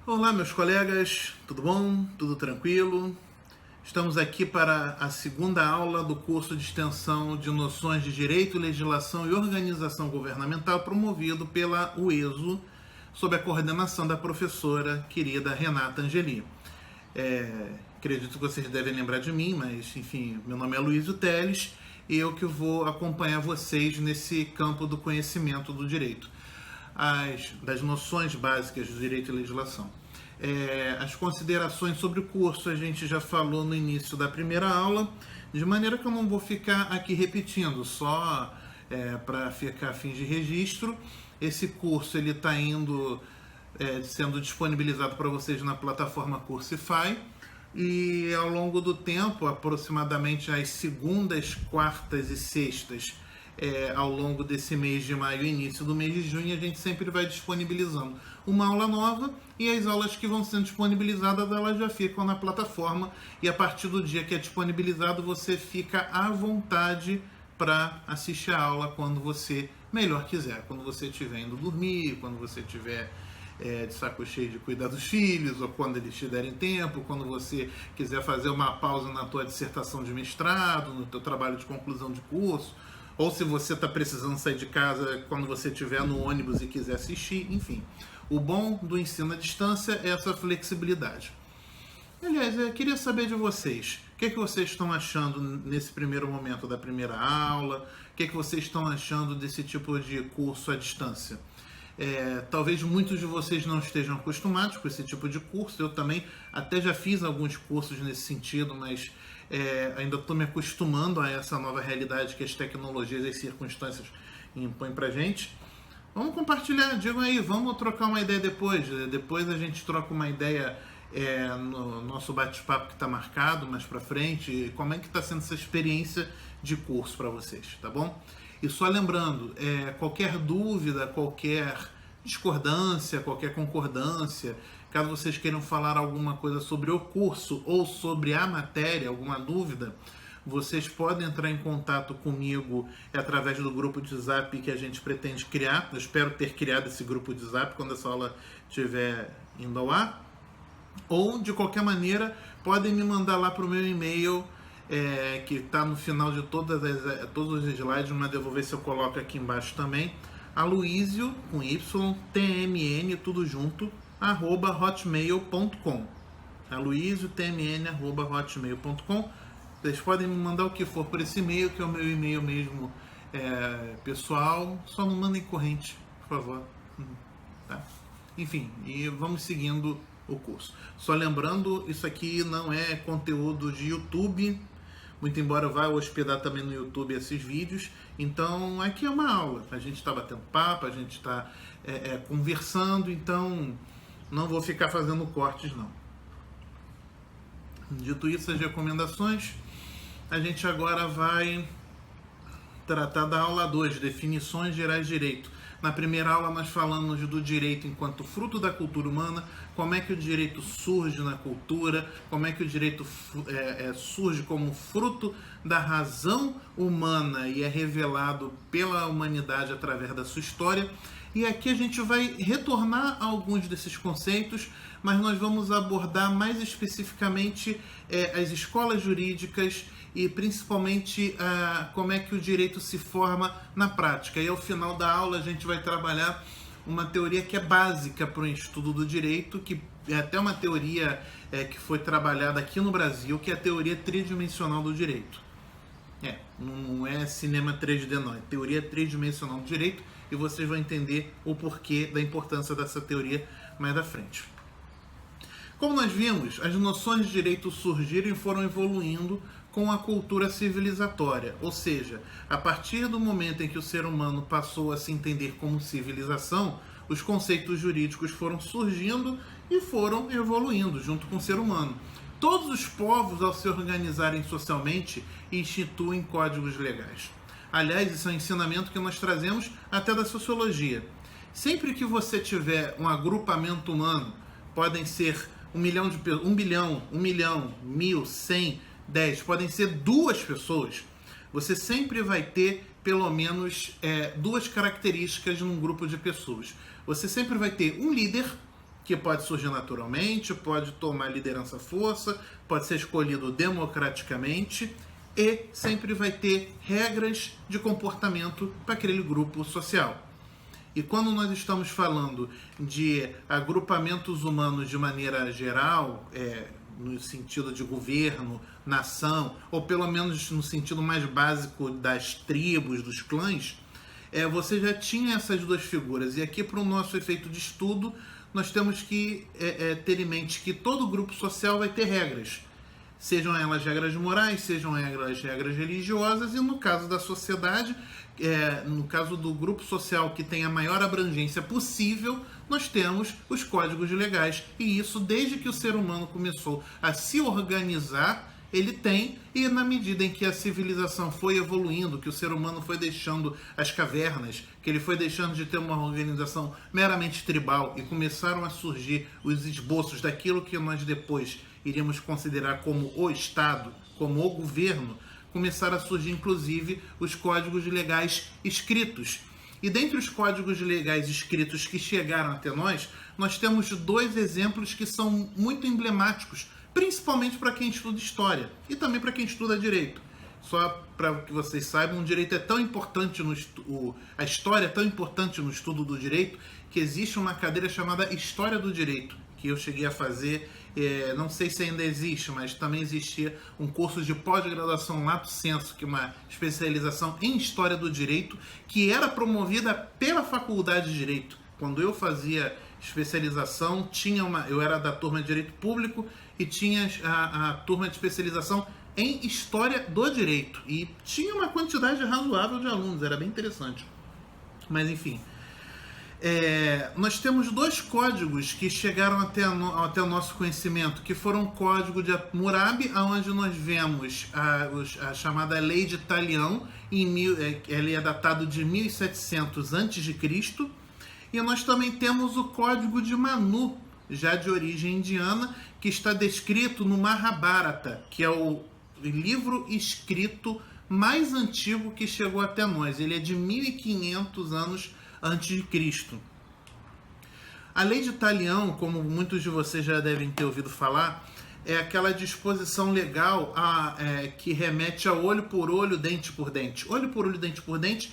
Olá, meus colegas, tudo bom? Tudo tranquilo? Estamos aqui para a segunda aula do curso de extensão de noções de direito, legislação e organização governamental promovido pela UESO, sob a coordenação da professora querida Renata Angeli. Acredito que vocês devem lembrar de mim, mas enfim, meu nome é Luísio Teles e eu que vou acompanhar vocês nesse campo do conhecimento do direito, das noções básicas do direito e legislação. As considerações sobre o curso a gente já falou no início da primeira aula, de maneira que eu não vou ficar aqui repetindo, só para ficar a fim de registro. Esse curso ele está sendo disponibilizado para vocês na plataforma Cursify, e ao longo do tempo, aproximadamente às segundas, quartas e sextas, ao longo desse mês de maio e início do mês de junho, a gente sempre vai disponibilizando uma aula nova, e as aulas que vão sendo disponibilizadas, elas já ficam na plataforma, e a partir do dia que é disponibilizado, você fica à vontade para assistir a aula quando você melhor quiser, quando você estiver indo dormir, quando você estiver de saco cheio de cuidar dos filhos, ou quando eles te derem tempo, quando você quiser fazer uma pausa na tua dissertação de mestrado, no teu trabalho de conclusão de curso, ou se você está precisando sair de casa quando você estiver no ônibus e quiser assistir, enfim. O bom do ensino à distância é essa flexibilidade. Aliás, eu queria saber de vocês, o que vocês estão achando nesse primeiro momento da primeira aula, o que vocês estão achando desse tipo de curso à distância? Talvez muitos de vocês não estejam acostumados com esse tipo de curso, eu também até já fiz alguns cursos nesse sentido, mas ainda estou me acostumando a essa nova realidade que as tecnologias e as circunstâncias impõem para a gente. Vamos compartilhar, digam aí, vamos trocar uma ideia depois a gente troca uma ideia no nosso bate-papo que está marcado mais para frente, como é que está sendo essa experiência de curso para vocês, tá bom? E só lembrando, qualquer dúvida, qualquer discordância, qualquer concordância, caso vocês queiram falar alguma coisa sobre o curso ou sobre a matéria, alguma dúvida, vocês podem entrar em contato comigo através do grupo de Zap que a gente pretende criar. Eu espero ter criado esse grupo de Zap quando essa aula estiver indo ao ar. Ou, de qualquer maneira, podem me mandar lá para o meu e-mail, que está no final de todos os slides, mas eu vou ver se eu coloco aqui embaixo também, aloisio, com Y, tmn, tudo junto, @hotmail.com. aloisio, tmn, @hotmail.com. Vocês podem me mandar o que for por esse e-mail, que é o meu e-mail mesmo pessoal, só não mandem corrente, por favor. Tá? Enfim, e vamos seguindo o curso. Só lembrando, isso aqui não é conteúdo de YouTube, muito embora eu vá hospedar também no YouTube esses vídeos. Então aqui é uma aula, a gente está batendo papo, a gente está conversando, então não vou ficar fazendo cortes não. Dito isso, as recomendações, a gente agora vai tratar da aula 2, definições gerais de direito. Na primeira aula nós falamos do direito enquanto fruto da cultura humana, como é que o direito surge na cultura, como é que o direito surge como fruto da razão humana e é revelado pela humanidade através da sua história. E aqui a gente vai retornar a alguns desses conceitos, mas nós vamos abordar mais especificamente as escolas jurídicas e principalmente como é que o direito se forma na prática. E ao final da aula a gente vai trabalhar uma teoria que é básica para o estudo do direito, que é até uma teoria que foi trabalhada aqui no Brasil, que é a teoria tridimensional do direito. Não é cinema 3D não, é teoria tridimensional do direito, e vocês vão entender o porquê da importância dessa teoria mais à frente. Como nós vimos, as noções de direito surgiram e foram evoluindo com a cultura civilizatória, ou seja, a partir do momento em que o ser humano passou a se entender como civilização, os conceitos jurídicos foram surgindo e foram evoluindo junto com o ser humano. Todos os povos, ao se organizarem socialmente, instituem códigos legais. Aliás, isso é um ensinamento que nós trazemos até da sociologia. Sempre que você tiver um agrupamento humano, podem ser 1 milhão de pessoas, 1 bilhão, 1 milhão, 1.000, 100, 10, podem ser 2 pessoas, você sempre vai ter pelo menos 2 características num grupo de pessoas. Você sempre vai ter um líder que pode surgir naturalmente, pode tomar liderança à força, pode ser escolhido democraticamente e sempre vai ter regras de comportamento para aquele grupo social. E quando nós estamos falando de agrupamentos humanos de maneira geral, no sentido de governo, nação, ou pelo menos no sentido mais básico das tribos, dos clãs, você já tinha essas duas figuras. E aqui, para o nosso efeito de estudo, nós temos que ter em mente que todo grupo social vai ter regras. Sejam elas regras morais, sejam elas regras religiosas, e no caso da sociedade, no caso do grupo social que tem a maior abrangência possível, nós temos os códigos legais. E isso, desde que o ser humano começou a se organizar, ele tem, e na medida em que a civilização foi evoluindo, que o ser humano foi deixando as cavernas, que ele foi deixando de ter uma organização meramente tribal e começaram a surgir os esboços daquilo que nós depois iríamos considerar como o Estado, como o governo, começaram a surgir inclusive os códigos legais escritos. E dentre os códigos legais escritos que chegaram até nós, nós temos dois exemplos que são muito emblemáticos, principalmente para quem estuda história e também para quem estuda direito. Só para que vocês saibam, o direito é tão importante, a história é tão importante no estudo do direito, que existe uma cadeira chamada História do Direito, que eu cheguei a fazer, não sei se ainda existe, mas também existia um curso de pós-graduação lato sensu, que é uma especialização em História do Direito, que era promovida pela Faculdade de Direito. Quando eu fazia especialização, eu era da turma de Direito Público e tinha a turma de especialização em História do Direito. E tinha uma quantidade razoável de alunos, era bem interessante. Mas enfim, nós temos dois códigos que chegaram até o nosso conhecimento, que foram o Código de Hammurabi, onde nós vemos a chamada Lei de Talião, ele é datado de 1700 a.C., e nós também temos o Código de Manu, já de origem indiana, que está descrito no Mahabharata, que é o livro escrito mais antigo que chegou até nós. Ele é de 1500 anos antes de Cristo. A Lei de Talião, como muitos de vocês já devem ter ouvido falar, é aquela disposição legal que remete a olho por olho, dente por dente. Olho por olho, dente por dente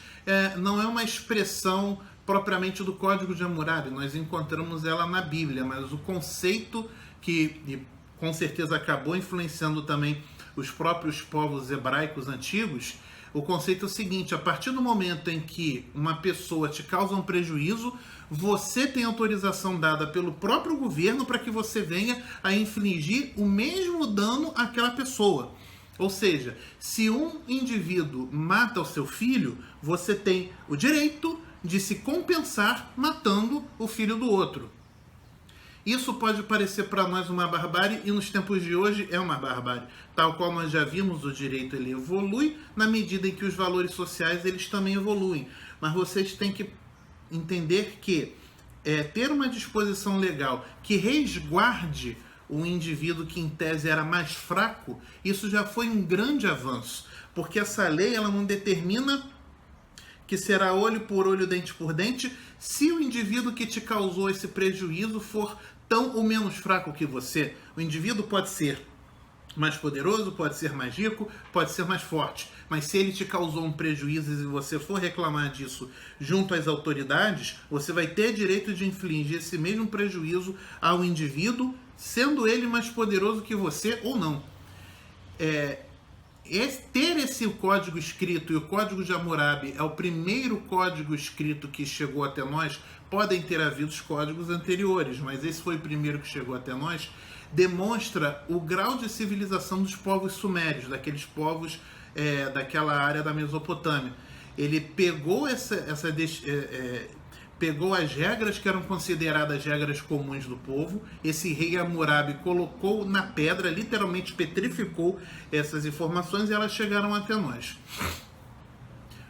não é uma expressão propriamente do Código de Hammurabi, nós encontramos ela na Bíblia, mas o conceito que com certeza acabou influenciando também os próprios povos hebraicos antigos, o conceito é o seguinte: a partir do momento em que uma pessoa te causa um prejuízo, você tem autorização dada pelo próprio governo para que você venha a infligir o mesmo dano àquela pessoa. Ou seja, se um indivíduo mata o seu filho, você tem o direito de se compensar matando o filho do outro. Isso pode parecer para nós uma barbárie, e nos tempos de hoje é uma barbárie. Tal qual nós já vimos, o direito ele evolui na medida em que os valores sociais eles também evoluem. Mas vocês têm que entender que ter uma disposição legal que resguarde o indivíduo que em tese era mais fraco, isso já foi um grande avanço, porque essa lei ela não determina que será olho por olho, dente por dente, se o indivíduo que te causou esse prejuízo for tão ou menos fraco que você. O indivíduo pode ser mais poderoso, pode ser mais rico, pode ser mais forte, mas se ele te causou um prejuízo e você for reclamar disso junto às autoridades, você vai ter direito de infligir esse mesmo prejuízo ao indivíduo, sendo ele mais poderoso que você ou não. Ter esse código escrito, e o Código de Hammurabi é o primeiro código escrito que chegou até nós. Podem ter havido os códigos anteriores, mas esse foi o primeiro que chegou até nós. Demonstra o grau de civilização dos povos sumérios, daqueles povos daquela área da Mesopotâmia. Ele pegou pegou as regras que eram consideradas regras comuns do povo. Esse rei Hammurabi colocou na pedra, literalmente petrificou essas informações, e elas chegaram até nós.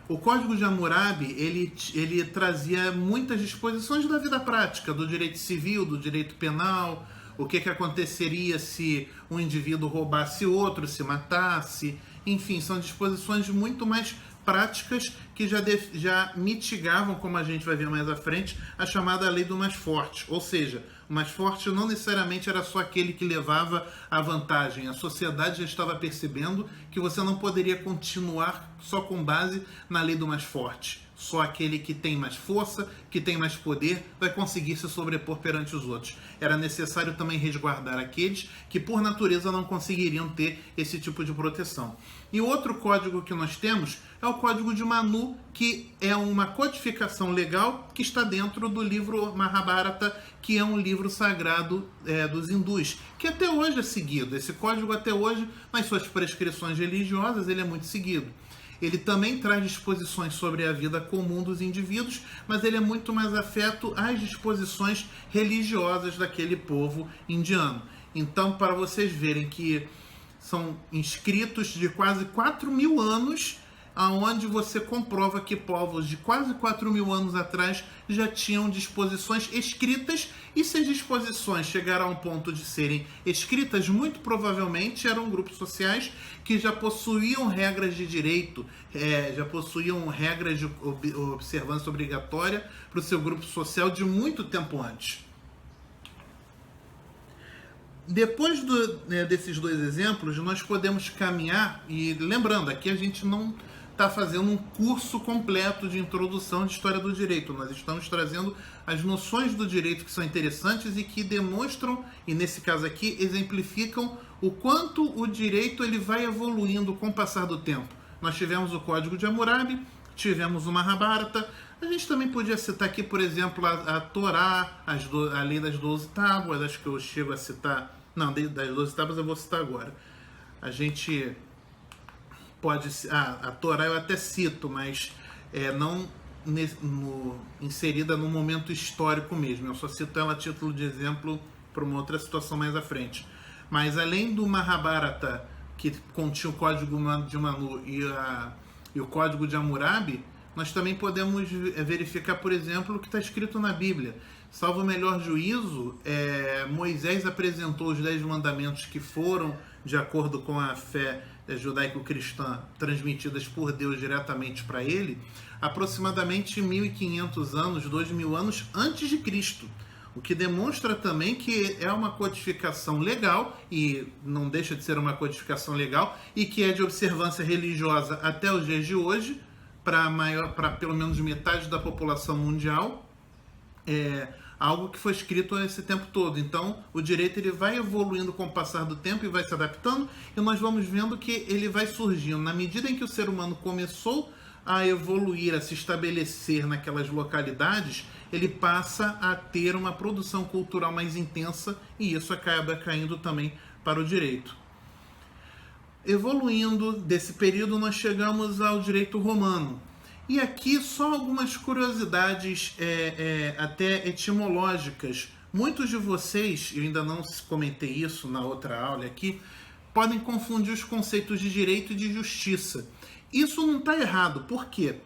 O Código de Hammurabi ele trazia muitas disposições da vida prática, do direito civil, do direito penal, o que aconteceria se um indivíduo roubasse outro, se matasse. Enfim, são disposições muito mais práticas que já mitigavam, como a gente vai ver mais à frente, a chamada lei do mais forte. Ou seja, o mais forte não necessariamente era só aquele que levava a vantagem. A sociedade já estava percebendo que você não poderia continuar só com base na lei do mais forte. Só aquele que tem mais força, que tem mais poder, vai conseguir se sobrepor perante os outros. Era necessário também resguardar aqueles que, por natureza, não conseguiriam ter esse tipo de proteção. E outro código que nós temos é o Código de Manu, que é uma codificação legal que está dentro do livro Mahabharata, que é um livro sagrado dos hindus, que até hoje é seguido. Esse código até hoje, nas suas prescrições religiosas, ele é muito seguido. Ele também traz disposições sobre a vida comum dos indivíduos, mas ele é muito mais afeto às disposições religiosas daquele povo indiano. Então, para vocês verem que são inscritos de quase 4.000 anos, aonde você comprova que povos de quase 4.000 anos atrás já tinham disposições escritas, e se as disposições chegaram a um ponto de serem escritas, muito provavelmente eram grupos sociais que já possuíam regras de direito, já possuíam regras de observância obrigatória para o seu grupo social de muito tempo antes. Depois desses dois exemplos, nós podemos caminhar, e lembrando, aqui a gente não está fazendo um curso completo de introdução de história do direito. Nós estamos trazendo as noções do direito que são interessantes e que demonstram, e nesse caso aqui, exemplificam o quanto o direito ele vai evoluindo com o passar do tempo. Nós tivemos o Código de Hammurabi, tivemos o Mahabharata. A gente também podia citar aqui, por exemplo, a Torá, a Lei das 12 Tábuas, acho que eu chego a citar... Não, das 12 Tábuas eu vou citar agora. A gente pode... a Torá eu até cito, mas não inserida no momento histórico mesmo. Eu só cito ela a título de exemplo para uma outra situação mais à frente. Mas além do Mahabharata, que continha o Código de Manu e o Código de Hammurabi, nós também podemos verificar, por exemplo, o que está escrito na Bíblia. Salvo o melhor juízo, Moisés apresentou os 10 mandamentos que foram de acordo com a fé judaico-cristã transmitidas por Deus diretamente para ele, aproximadamente 1.500 anos, 2.000 anos antes de Cristo. O que demonstra também que é uma codificação legal, e não deixa de ser uma codificação legal, e que é de observância religiosa até os dias de hoje, para pelo menos metade da população mundial, algo que foi escrito esse tempo todo. Então, o direito ele vai evoluindo com o passar do tempo e vai se adaptando, e nós vamos vendo que ele vai surgindo. Na medida em que o ser humano começou a evoluir, a se estabelecer naquelas localidades, ele passa a ter uma produção cultural mais intensa, e isso acaba caindo também para o direito. Evoluindo desse período, nós chegamos ao direito romano. E aqui só algumas curiosidades até etimológicas. Muitos de vocês, eu ainda não comentei isso na outra aula aqui, podem confundir os conceitos de direito e de justiça. Isso não está errado, por quê?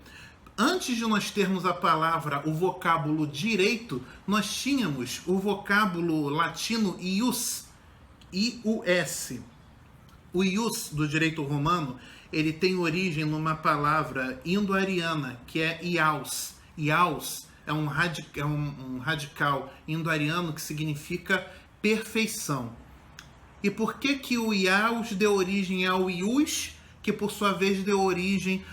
Antes de nós termos a palavra, o vocábulo direito, nós tínhamos o vocábulo latino ius, I-U-S. O ius do direito romano, ele tem origem numa palavra indo-ariana, que é ius. Ius é um radical indo-ariano que significa perfeição. E por que o ius deu origem ao ius, que por sua vez deu origem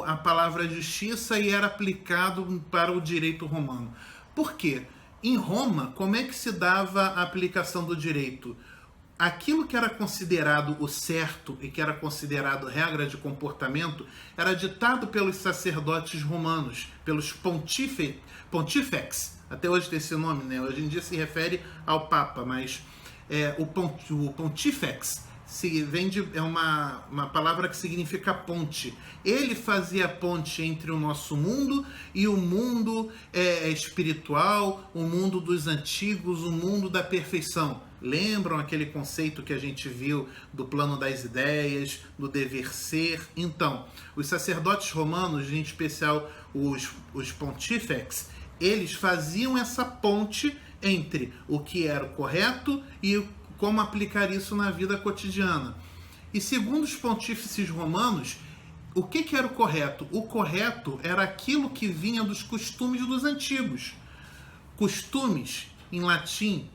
à palavra justiça e era aplicado para o direito romano? Por quê? Em Roma, como é que se dava a aplicação do direito? Aquilo que era considerado o certo e que era considerado regra de comportamento era ditado pelos sacerdotes romanos, pelos pontifex. Até hoje tem esse nome, né? Hoje em dia se refere ao Papa, mas o pontifex é uma palavra que significa ponte. Ele fazia ponte entre o nosso mundo e o mundo espiritual, o mundo dos antigos, o mundo da perfeição. Lembram aquele conceito que a gente viu do plano das ideias, do dever ser? Então, os sacerdotes romanos, em especial os pontifex, eles faziam essa ponte entre o que era o correto e como aplicar isso na vida cotidiana. E segundo os pontífices romanos, o que era o correto? O correto era aquilo que vinha dos costumes dos antigos. Costumes, em latim,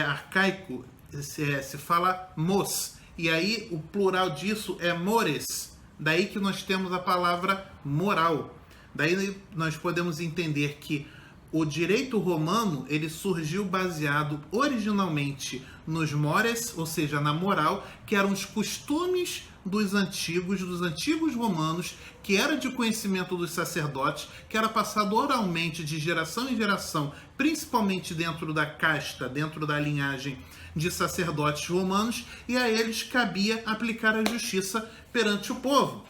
arcaico, se fala mos. E aí o plural disso é mores. Daí que nós temos a palavra moral. Daí nós podemos entender que o direito romano ele surgiu baseado originalmente nos mores, ou seja, na moral, que eram os costumes dos antigos romanos, que era de conhecimento dos sacerdotes, que era passado oralmente de geração em geração, principalmente dentro da casta, dentro da linhagem de sacerdotes romanos, e a eles cabia aplicar a justiça perante o povo.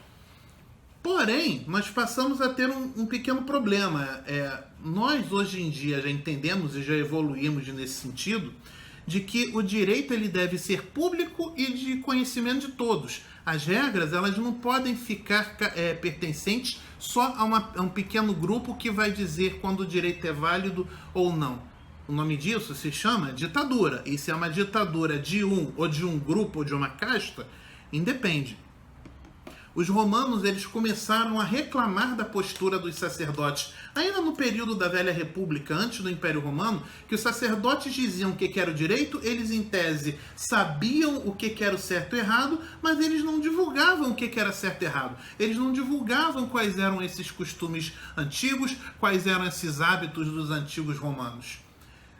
Porém, nós passamos a ter um pequeno problema. Nós, hoje em dia, já entendemos e já evoluímos nesse sentido, de que o direito ele deve ser público e de conhecimento de todos. As regras elas não podem ficar pertencentes só a um pequeno grupo que vai dizer quando o direito é válido ou não. O nome disso se chama ditadura. E se é uma ditadura de um grupo ou de uma casta, independe. Os romanos eles começaram a reclamar da postura dos sacerdotes, ainda no período da Velha República, antes do Império Romano, que os sacerdotes diziam o que era o direito, eles em tese sabiam o que era o certo e errado, mas eles não divulgavam o que era certo e errado. Eles não divulgavam quais eram esses costumes antigos, quais eram esses hábitos dos antigos romanos.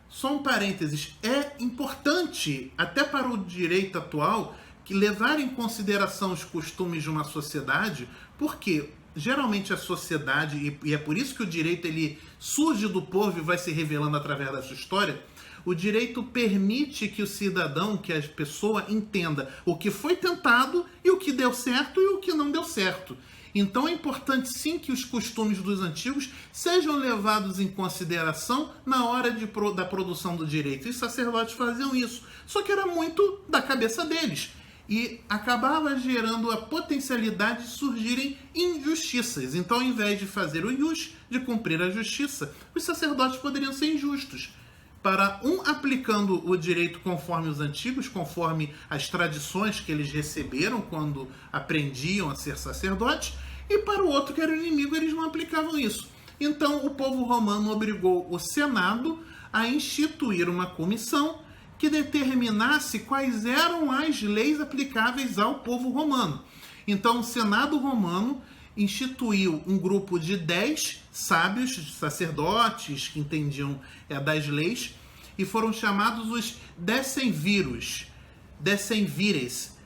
Só um parênteses, é importante, até para o direito atual, que levar em consideração os costumes de uma sociedade, porque geralmente a sociedade, e é por isso que o direito ele surge do povo e vai se revelando através da sua história, o direito permite que o cidadão, que a pessoa entenda o que foi tentado e o que deu certo e o que não deu certo. Então é importante sim que os costumes dos antigos sejam levados em consideração na hora da produção do direito. E os sacerdotes faziam isso, só que era muito da cabeça deles. E acabava gerando a potencialidade de surgirem injustiças. Então, ao invés de fazer o ius, de cumprir a justiça, os sacerdotes poderiam ser injustos. Para um aplicando o direito conforme os antigos, conforme as tradições que eles receberam quando aprendiam a ser sacerdotes, e para o outro, que era o inimigo, eles não aplicavam isso. Então, o povo romano obrigou o Senado a instituir uma comissão que determinasse quais eram as leis aplicáveis ao povo romano. Então, o Senado romano instituiu um grupo de 10 sábios, sacerdotes, que entendiam das leis, e foram chamados os decemviros, decemvires,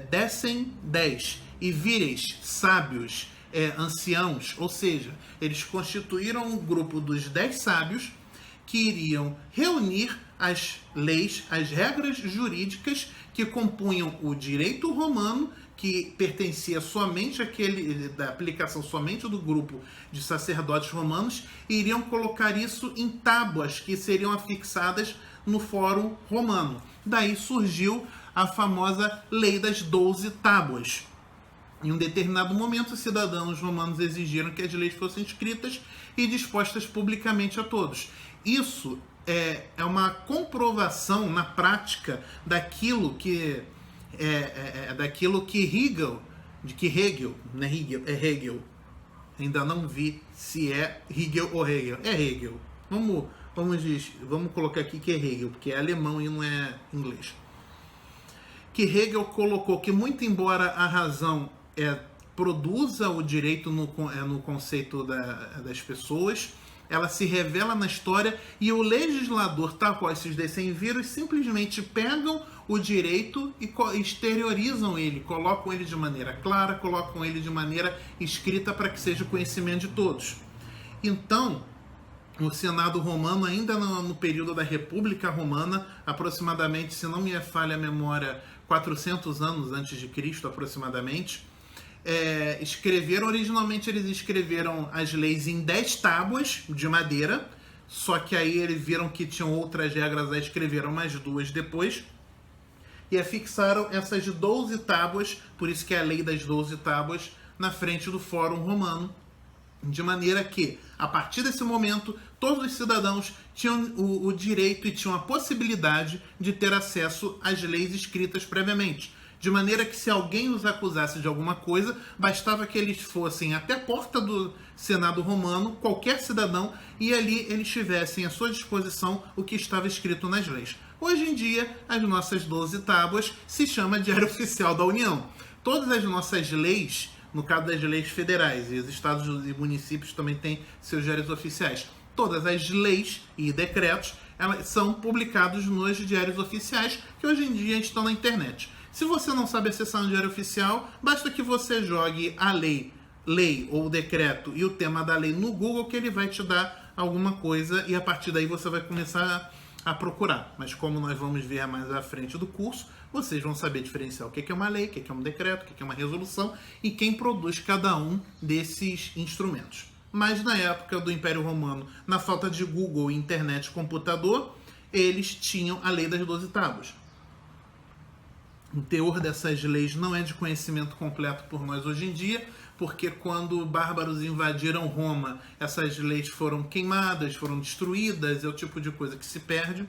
10, e vires, sábios, anciãos, ou seja, eles constituíram um grupo dos 10 sábios que iriam reunir as leis, as regras jurídicas que compunham o direito romano, que pertencia somente da aplicação somente do grupo de sacerdotes romanos, e iriam colocar isso em tábuas que seriam afixadas no Fórum Romano. Daí surgiu a famosa Lei das 12 Tábuas. Em um determinado momento, os cidadãos romanos exigiram que as leis fossem escritas e dispostas publicamente a todos. Isso é uma comprovação na prática daquilo que Hegel, não é Hegel, é Hegel. Ainda não vi se é Hegel ou Hegel. É Hegel. Vamos colocar aqui que é Hegel, porque é alemão e não é inglês. Que Hegel colocou que, muito embora a razão produza o direito no conceito das pessoas, ela se revela na história, e o legislador, tal qual esses decemviros, simplesmente pegam o direito e exteriorizam ele, colocam ele de maneira clara, colocam ele de maneira escrita para que seja o conhecimento de todos. Então, o Senado romano, ainda no período da República Romana, aproximadamente, se não me falha a memória, 400 anos antes de Cristo, aproximadamente, originalmente eles escreveram as leis em 10 tábuas de madeira, só que aí eles viram que tinham outras regras, aí escreveram mais 2 depois, e afixaram essas 12 tábuas, por isso que é a Lei das 12 Tábuas, na frente do Fórum Romano, de maneira que, a partir desse momento, todos os cidadãos tinham o direito e tinham a possibilidade de ter acesso às leis escritas previamente. De maneira que se alguém os acusasse de alguma coisa, bastava que eles fossem até a porta do Senado romano, qualquer cidadão, e ali eles tivessem à sua disposição o que estava escrito nas leis. Hoje em dia, as nossas 12 tábuas se chama Diário Oficial da União. Todas as nossas leis, no caso das leis federais, e os estados e municípios também têm seus diários oficiais, todas as leis e decretos elas são publicados nos diários oficiais, que hoje em dia estão na internet. Se você não sabe acessar um diário oficial, basta que você jogue a lei ou o decreto e o tema da lei no Google, que ele vai te dar alguma coisa e a partir daí você vai começar a procurar. Mas como nós vamos ver mais à frente do curso, vocês vão saber diferenciar o que é uma lei, o que é um decreto, o que é uma resolução e quem produz cada um desses instrumentos. Mas na época do Império Romano, na falta de Google, internet e computador, eles tinham a lei das 12 tábuas. O teor dessas leis não é de conhecimento completo por nós hoje em dia, porque quando bárbaros invadiram Roma, essas leis foram queimadas, foram destruídas, é o tipo de coisa que se perde.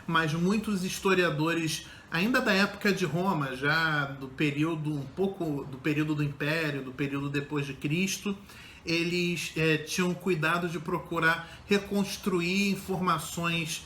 Mas muitos historiadores, ainda da época de Roma, já do período, um pouco do período do Império, do período depois de Cristo, eles tinham cuidado de procurar reconstruir informações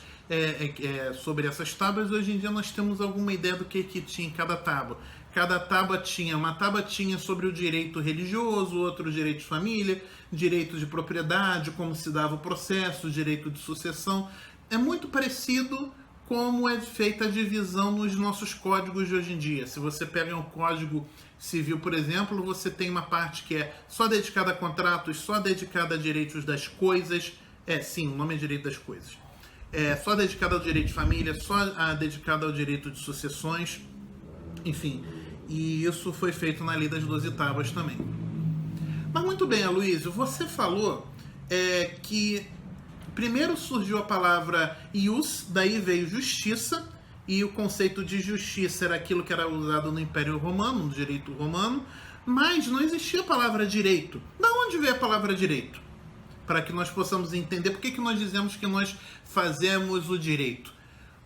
sobre essas tábuas. Hoje em dia nós temos alguma ideia do que tinha em cada tábua. Cada tábua tinha, uma tábua tinha sobre o direito religioso, outro direito de família, direito de propriedade, como se dava o processo, direito de sucessão. É muito parecido como é feita a divisão nos nossos códigos de hoje em dia. Se você pega um código civil, por exemplo, você tem uma parte que é só dedicada a contratos, só dedicada a direitos das coisas. Sim, o nome é direito das coisas. Só dedicada ao direito de família, só dedicada ao direito de sucessões. Enfim, e isso foi feito na Lei das 12 Tábuas também. Mas muito bem, Aloysio, você falou que primeiro surgiu a palavra ius, daí veio justiça, e o conceito de justiça era aquilo que era usado no Império Romano, no direito romano, mas não existia a palavra direito. Da onde veio a palavra direito? Para que nós possamos entender por que nós dizemos que nós fazemos o direito.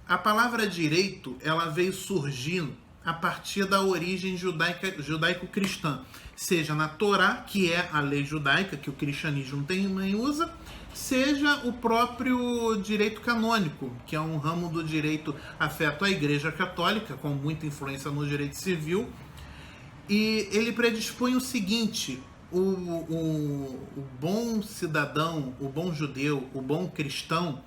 A palavra direito, ela veio surgindo a partir da origem judaico-cristã, seja na Torá, que é a lei judaica, que o cristianismo também usa, seja o próprio direito canônico, que é um ramo do direito afeto à Igreja Católica, com muita influência no direito civil, e ele predispõe o seguinte: o bom cidadão, o bom judeu, o bom cristão,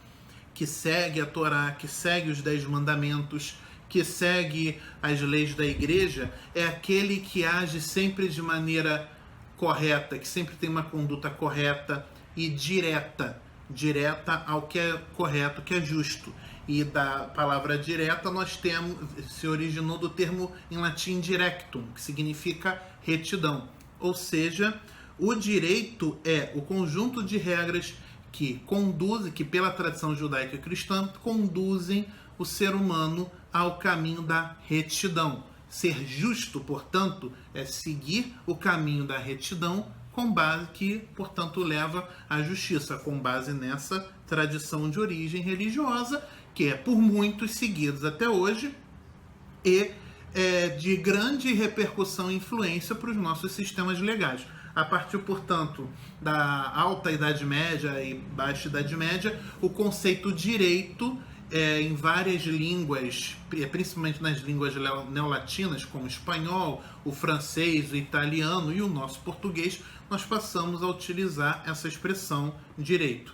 que segue a Torá, que segue os 10 mandamentos, que segue as leis da igreja, é aquele que age sempre de maneira correta, que sempre tem uma conduta correta e direta ao que é correto, que é justo. E da palavra direta nós temos, se originou do termo em latim directum, que significa retidão. Ou seja, o direito é o conjunto de regras que conduzem, que pela tradição judaica e cristã, conduzem o ser humano ao caminho da retidão. Ser justo, portanto, é seguir o caminho da retidão com base que, portanto, leva à justiça, com base nessa tradição de origem religiosa, que é por muitos seguidos até hoje e de grande repercussão e influência para os nossos sistemas legais. A partir, portanto, da Alta Idade Média e Baixa Idade Média, o conceito direito em várias línguas, principalmente nas línguas neolatinas, como o espanhol, o francês, o italiano e o nosso português, nós passamos a utilizar essa expressão direito.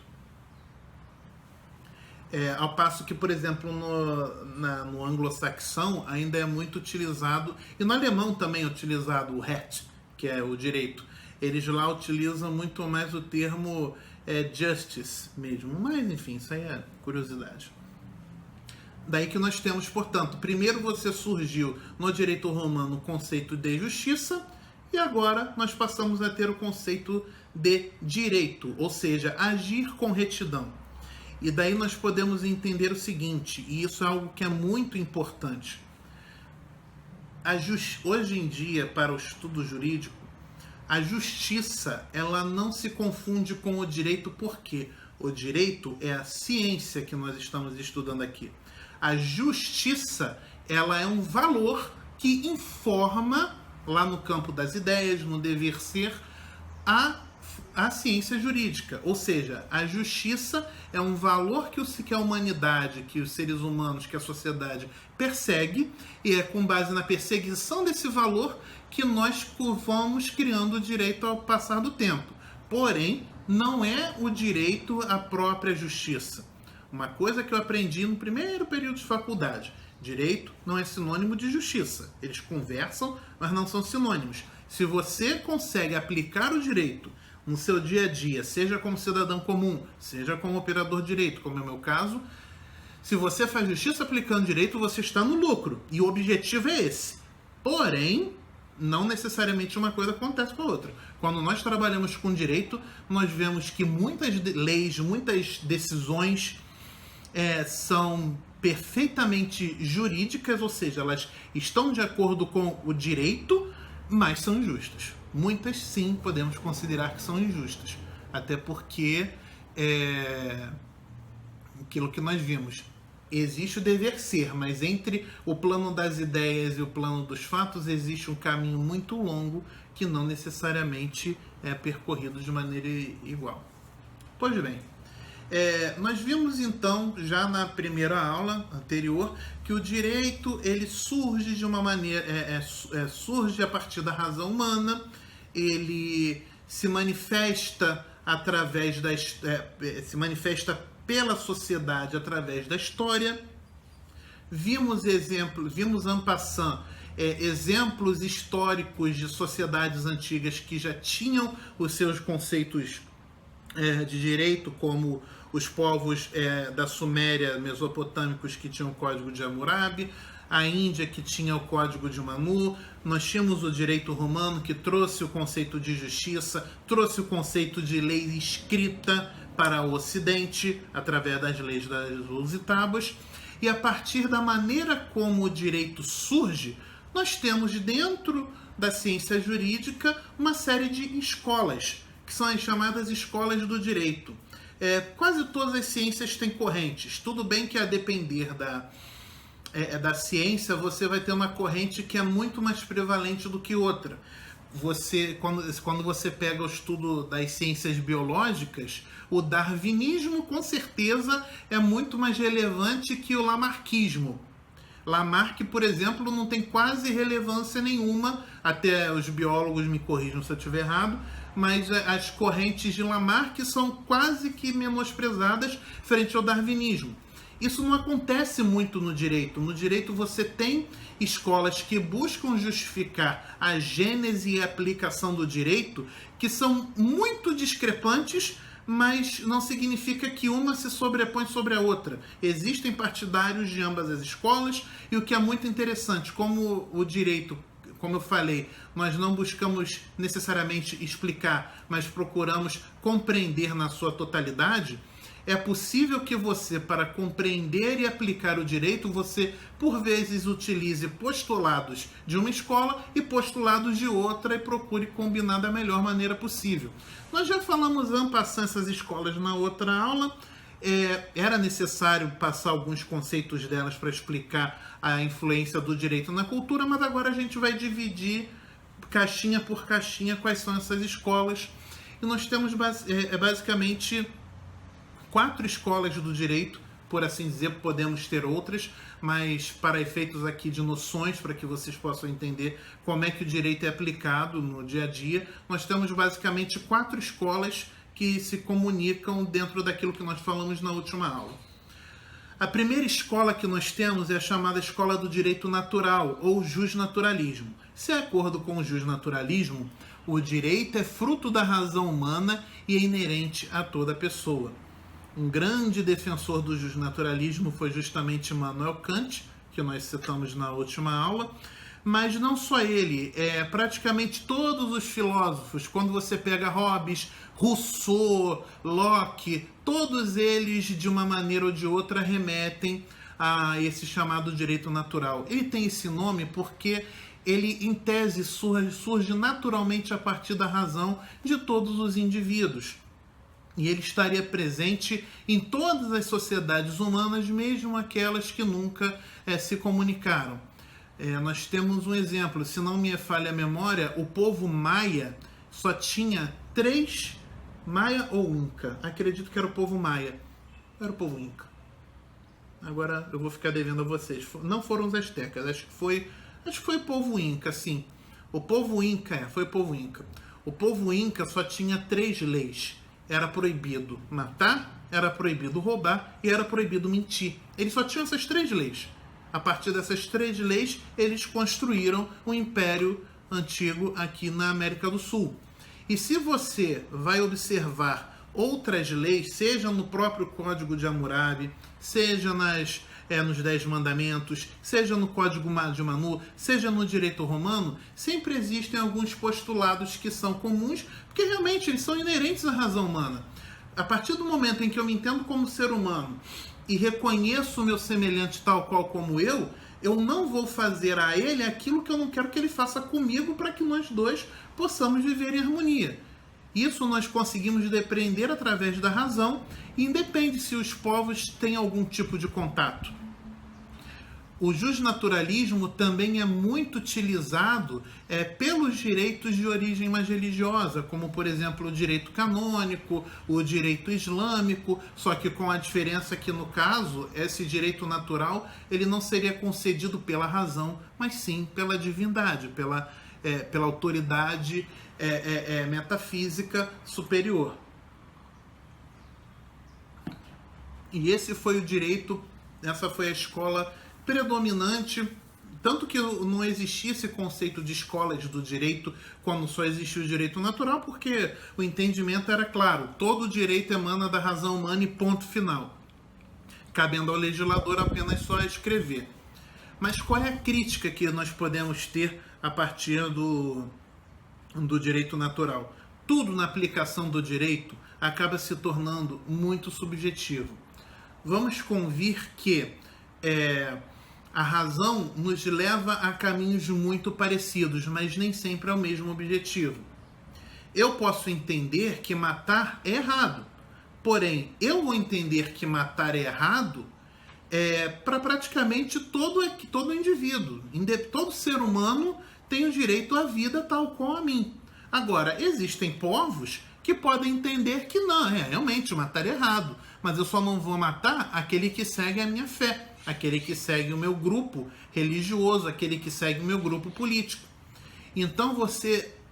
Ao passo que, por exemplo, no anglo-saxão ainda é muito utilizado, e no alemão também é utilizado o Recht, que é o direito. Eles lá utilizam muito mais o termo justice mesmo, mas enfim, isso aí é curiosidade. Daí que nós temos, portanto, primeiro você surgiu no direito romano o conceito de justiça, e agora nós passamos a ter o conceito de direito, ou seja, agir com retidão. E daí nós podemos entender o seguinte, e isso é algo que é muito importante. Hoje em dia, para o estudo jurídico, a justiça ela não se confunde com o direito, porque o direito é a ciência que nós estamos estudando aqui. A justiça ela é um valor que informa, lá no campo das ideias, no dever ser, a ciência jurídica. Ou seja, a justiça é um valor que a humanidade, que os seres humanos, que a sociedade persegue, e é com base na perseguição desse valor que nós vamos criando o direito ao passar do tempo. Porém, não é o direito à própria justiça. Uma coisa que eu aprendi no primeiro período de faculdade: direito não é sinônimo de justiça. Eles conversam, mas não são sinônimos. Se você consegue aplicar o direito no seu dia a dia, seja como cidadão comum, seja como operador de direito, como é o meu caso, se você faz justiça aplicando direito, você está no lucro. E o objetivo é esse. Porém, não necessariamente uma coisa acontece com a outra. Quando nós trabalhamos com direito, nós vemos que muitas leis, muitas decisões são perfeitamente jurídicas, ou seja, elas estão de acordo com o direito, mas são injustas. Muitas, sim, podemos considerar que são injustas. Até porque, aquilo que nós vimos, existe o dever ser, mas entre o plano das ideias e o plano dos fatos existe um caminho muito longo que não necessariamente é percorrido de maneira igual. Pois bem, nós vimos então, já na primeira aula anterior, que o direito ele surge de uma maneira, surge a partir da razão humana, ele se manifesta através se manifesta pela sociedade através da história. Vimos en passant, exemplos históricos de sociedades antigas que já tinham os seus conceitos de direito, como os povos da Suméria, mesopotâmicos, que tinham o Código de Hammurabi, a Índia, que tinha o Código de Manu. Nós tínhamos o direito romano, que trouxe o conceito de justiça, trouxe o conceito de lei escrita para o Ocidente, através das leis das Lusitanas. E a partir da maneira como o direito surge, nós temos dentro da ciência jurídica uma série de escolas, que são as chamadas escolas do direito. Quase todas as ciências têm correntes. Tudo bem que a depender da ciência, você vai ter uma corrente que é muito mais prevalente do que outra. Quando você pega o estudo das ciências biológicas, o darwinismo com certeza é muito mais relevante que o lamarckismo. Lamarck, por exemplo, não tem quase relevância nenhuma, até os biólogos me corrijam se eu estiver errado, mas as correntes de Lamarck são quase que menosprezadas frente ao darwinismo. Isso não acontece muito no direito. No direito você tem escolas que buscam justificar a gênese e a aplicação do direito, que são muito discrepantes, mas não significa que uma se sobrepõe sobre a outra. Existem partidários de ambas as escolas, e o que é muito interessante, como o direito, como eu falei, nós não buscamos necessariamente explicar, mas procuramos compreender na sua totalidade. É possível que você, para compreender e aplicar o direito, você, por vezes, utilize postulados de uma escola e postulados de outra e procure combinar da melhor maneira possível. Nós já falamos en passant essas escolas na outra aula. Era necessário passar alguns conceitos delas para explicar a influência do direito na cultura, mas agora a gente vai dividir caixinha por caixinha quais são essas escolas. E nós temos basicamente 4 escolas do direito, por assim dizer. Podemos ter outras, mas para efeitos aqui de noções, para que vocês possam entender como é que o direito é aplicado no dia a dia, nós temos basicamente 4 escolas que se comunicam dentro daquilo que nós falamos na última aula. A primeira escola que nós temos é a chamada escola do direito natural, ou justnaturalismo. De acordo com o justnaturalismo, o direito é fruto da razão humana e é inerente a toda pessoa. Um grande defensor do justnaturalismo foi justamente Immanuel Kant, que nós citamos na última aula, mas não só ele, praticamente todos os filósofos, quando você pega Hobbes, Rousseau, Locke, todos eles, de uma maneira ou de outra, remetem a esse chamado direito natural. Ele tem esse nome porque ele, em tese, surge naturalmente a partir da razão de todos os indivíduos. E ele estaria presente em todas as sociedades humanas, mesmo aquelas que nunca se comunicaram. Nós temos um exemplo, se não me falha a memória, o povo maia só tinha 3, maia ou inca, acredito que era o povo maia, era o povo inca. Agora eu vou ficar devendo a vocês, não foram os astecas, acho que foi o povo inca, sim. O povo inca, foi o povo inca. O povo inca só tinha 3 leis. Era proibido matar, era proibido roubar e era proibido mentir. Eles só tinham essas 3 leis. A partir dessas 3 leis, eles construíram um império antigo aqui na América do Sul. E se você vai observar outras leis, seja no próprio Código de Hammurabi, seja nos 10 Mandamentos, seja no Código de Manu, seja no direito romano, sempre existem alguns postulados que são comuns, porque realmente eles são inerentes à razão humana. A partir do momento em que eu me entendo como ser humano e reconheço o meu semelhante tal qual como eu não vou fazer a ele aquilo que eu não quero que ele faça comigo para que nós dois possamos viver em harmonia. Isso nós conseguimos depreender através da razão, e independe se os povos têm algum tipo de contato. O justnaturalismo também é muito utilizado pelos direitos de origem mais religiosa, como, por exemplo, o direito canônico, o direito islâmico, só que com a diferença que, no caso, esse direito natural ele não seria concedido pela razão, mas sim pela divindade, pela autoridade metafísica superior. E esse foi o direito, essa foi a escola predominante, tanto que não existia esse conceito de escolas do direito quando só existia o direito natural, porque o entendimento era claro, todo direito emana da razão humana e ponto final, cabendo ao legislador apenas só escrever. Mas qual é a crítica que nós podemos ter a partir do direito natural? Tudo na aplicação do direito acaba se tornando muito subjetivo. Vamos convir que a razão nos leva a caminhos muito parecidos, mas nem sempre é o mesmo objetivo. Eu posso entender que matar é errado, porém, eu vou entender que matar é errado para praticamente todo indivíduo. Todo ser humano tem o direito à vida tal qual a mim. Agora, existem povos que podem entender que não, realmente matar é errado, mas eu só não vou matar aquele que segue a minha fé, aquele que segue o meu grupo religioso, aquele que segue o meu grupo político. Então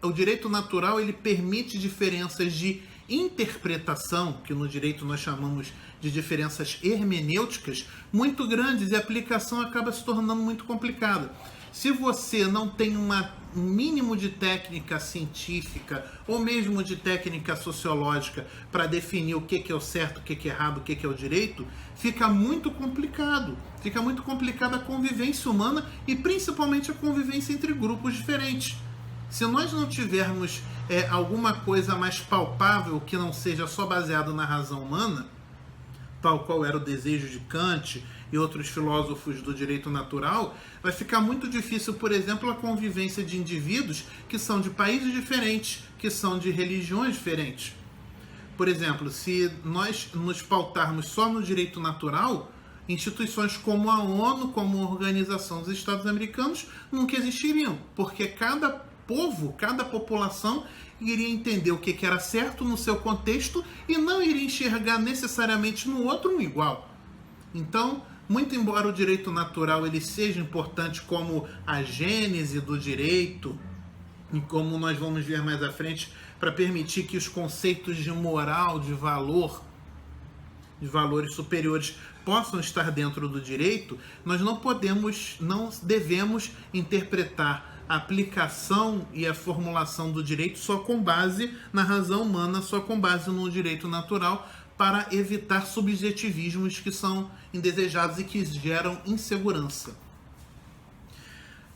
o direito natural ele permite diferenças de interpretação, que no direito nós chamamos de diferenças hermenêuticas, muito grandes, e a aplicação acaba se tornando muito complicada. Se você não tem um mínimo de técnica científica ou mesmo de técnica sociológica para definir o que é o certo, o que é errado, o que é o direito, fica muito complicado. Fica muito complicada a convivência humana e principalmente a convivência entre grupos diferentes. Se nós não tivermos alguma coisa mais palpável que não seja só baseado na razão humana, tal qual era o desejo de Kant e outros filósofos do direito natural, vai ficar muito difícil, por exemplo, a convivência de indivíduos que são de países diferentes, que são de religiões diferentes. Por exemplo, se nós nos pautarmos só no direito natural, instituições como a ONU, como a Organização dos Estados Americanos, nunca existiriam, porque cada povo, cada população iria entender o que era certo no seu contexto e não iria enxergar necessariamente no outro um igual. Então, muito embora o direito natural ele seja importante como a gênese do direito, e como nós vamos ver mais à frente, para permitir que os conceitos de moral, de valor, de valores superiores possam estar dentro do direito, nós não devemos interpretar a aplicação e a formulação do direito só com base na razão humana, só com base no direito natural, para evitar subjetivismos que são indesejados e que geram insegurança.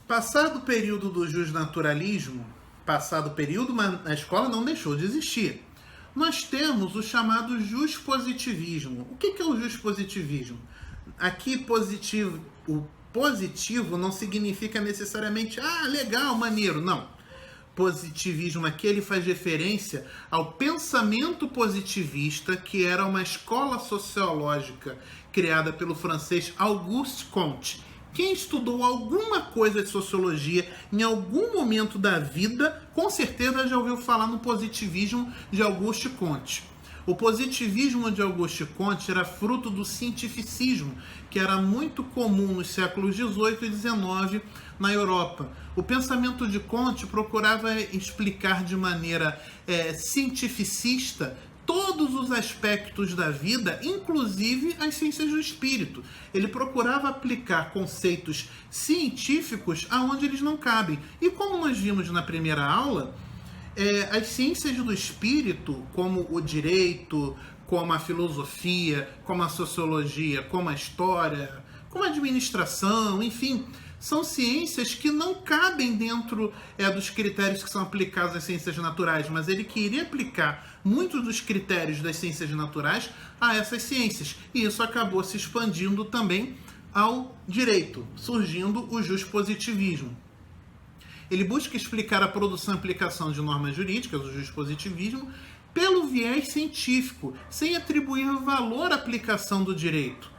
Passado o período do justnaturalismo, mas a escola não deixou de existir, nós temos o chamado justpositivismo. O que é o justpositivismo? Aqui o positivo não significa necessariamente legal, maneiro, não. positivismo aqui, ele faz referência ao pensamento positivista, que era uma escola sociológica criada pelo francês Auguste Comte. Quem estudou alguma coisa de sociologia em algum momento da vida, com certeza já ouviu falar no positivismo de Auguste Comte. O positivismo de Auguste Comte era fruto do cientificismo, que era muito comum nos séculos XVIII e XIX na Europa. O pensamento de Comte procurava explicar de maneira cientificista todos os aspectos da vida, inclusive as ciências do espírito. Ele procurava aplicar conceitos científicos aonde eles não cabem. E como nós vimos na primeira aula, as ciências do espírito, como o direito, como a filosofia, como a sociologia, como a história, como a administração, enfim, são ciências que não cabem dentro dos critérios que são aplicados às ciências naturais, mas ele queria aplicar muitos dos critérios das ciências naturais a essas ciências. E isso acabou se expandindo também ao direito, surgindo o juspositivismo. Ele busca explicar a produção e aplicação de normas jurídicas, o juspositivismo, pelo viés científico, sem atribuir valor à aplicação do direito.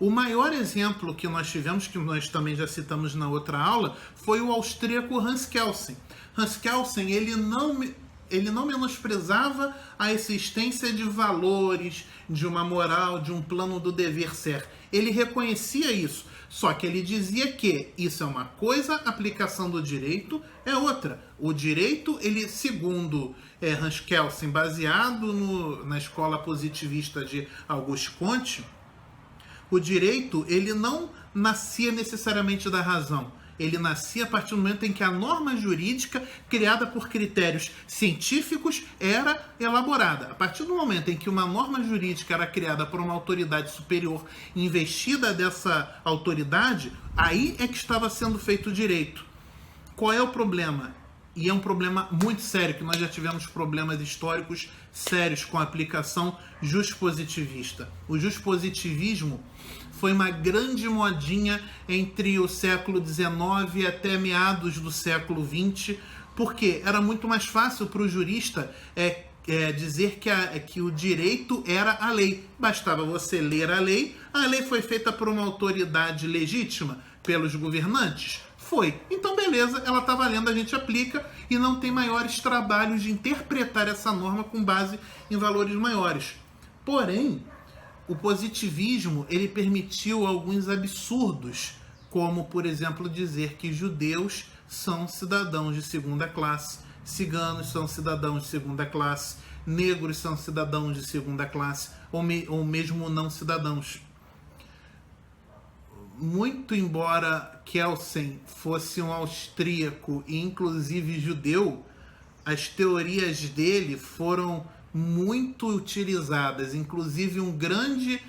O maior exemplo que nós tivemos, que nós também já citamos na outra aula, foi o austríaco Hans Kelsen. Hans Kelsen, ele não menosprezava a existência de valores, de uma moral, de um plano do dever ser. Ele reconhecia isso, só que ele dizia que isso é uma coisa, a aplicação do direito é outra. O direito, ele, segundo Hans Kelsen, baseado na escola positivista de Auguste Comte, o direito, ele não nascia necessariamente da razão. Ele nascia a partir do momento em que a norma jurídica, criada por critérios científicos, era elaborada. A partir do momento em que uma norma jurídica era criada por uma autoridade superior, investida dessa autoridade, aí é que estava sendo feito o direito. Qual é o problema? E é um problema muito sério, que nós já tivemos problemas históricos sérios com a aplicação juspositivista. O juspositivismo foi uma grande modinha entre o século XIX até meados do século XX, porque era muito mais fácil para o jurista dizer que o direito era a lei. Bastava você ler a lei foi feita por uma autoridade legítima, pelos governantes? Foi. Então, beleza, ela está valendo, a gente aplica e não tem maiores trabalhos de interpretar essa norma com base em valores maiores. Porém, o positivismo, ele permitiu alguns absurdos, como, por exemplo, dizer que judeus são cidadãos de segunda classe, ciganos são cidadãos de segunda classe, negros são cidadãos de segunda classe, ou mesmo não cidadãos. Muito embora Kelsen fosse um austríaco e inclusive judeu, as teorias dele foram muito utilizadas, inclusive um grande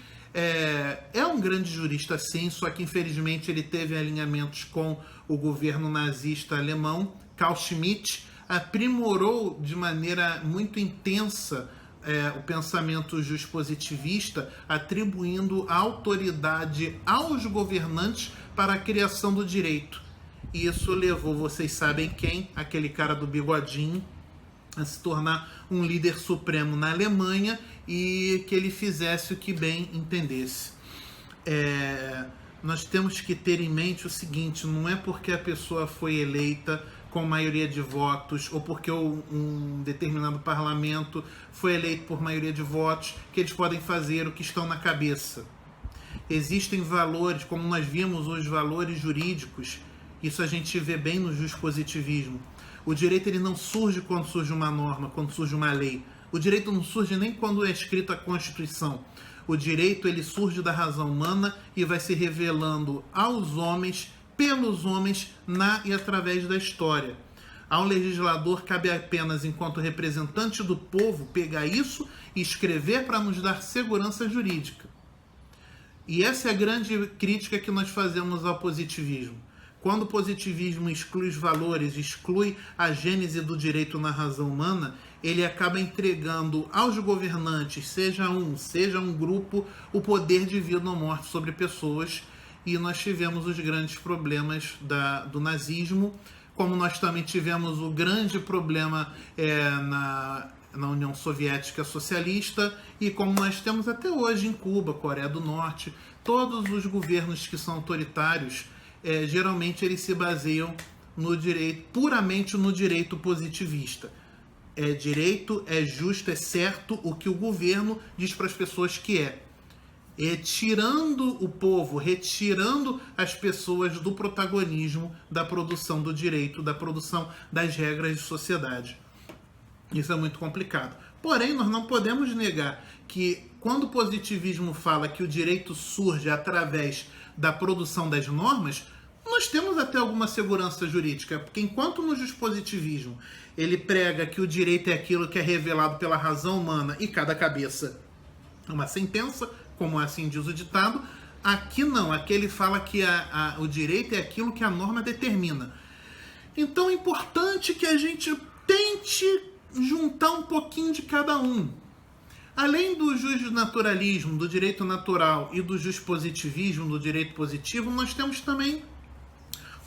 jurista sim, só que infelizmente ele teve alinhamentos com o governo nazista alemão. Carl Schmitt aprimorou de maneira muito intensa o pensamento juspositivista, atribuindo autoridade aos governantes para a criação do direito. E isso levou, vocês sabem quem, aquele cara do bigodinho, a se tornar um líder supremo na Alemanha e que ele fizesse o que bem entendesse. Nós temos que ter em mente o seguinte: não é porque a pessoa foi eleita com maioria de votos ou porque um determinado parlamento foi eleito por maioria de votos que eles podem fazer o que estão na cabeça. Existem valores, como nós vimos, os valores jurídicos. Isso a gente vê bem no juspositivismo. O direito, ele não surge quando surge uma norma, quando surge uma lei. O direito não surge nem quando é escrita a Constituição. O direito, ele surge da razão humana e vai se revelando aos homens, pelos homens, na e através da história. Ao legislador cabe apenas, enquanto representante do povo, pegar isso e escrever para nos dar segurança jurídica. E essa é a grande crítica que nós fazemos ao positivismo. Quando o positivismo exclui os valores, exclui a gênese do direito na razão humana, ele acaba entregando aos governantes, seja um grupo, o poder de vida ou morte sobre pessoas. E nós tivemos os grandes problemas do nazismo, como nós também tivemos o grande problema na União Soviética Socialista e como nós temos até hoje em Cuba, Coreia do Norte. Todos os governos que são autoritários, geralmente eles se baseiam no direito, puramente no direito positivista. É direito, é justo, é certo o que o governo diz para as pessoas que tirando o povo, retirando as pessoas do protagonismo da produção do direito, da produção das regras de sociedade. Isso é muito complicado. Porém, nós não podemos negar que quando o positivismo fala que o direito surge através da produção das normas, nós temos até alguma segurança jurídica, porque enquanto no positivismo ele prega que o direito é aquilo que é revelado pela razão humana e cada cabeça é uma sentença, como assim diz o ditado, aqui não, aqui ele fala que o direito é aquilo que a norma determina. Então é importante que a gente tente juntar um pouquinho de cada um. Além do justnaturalismo, do direito natural e do positivismo, do direito positivo, nós temos também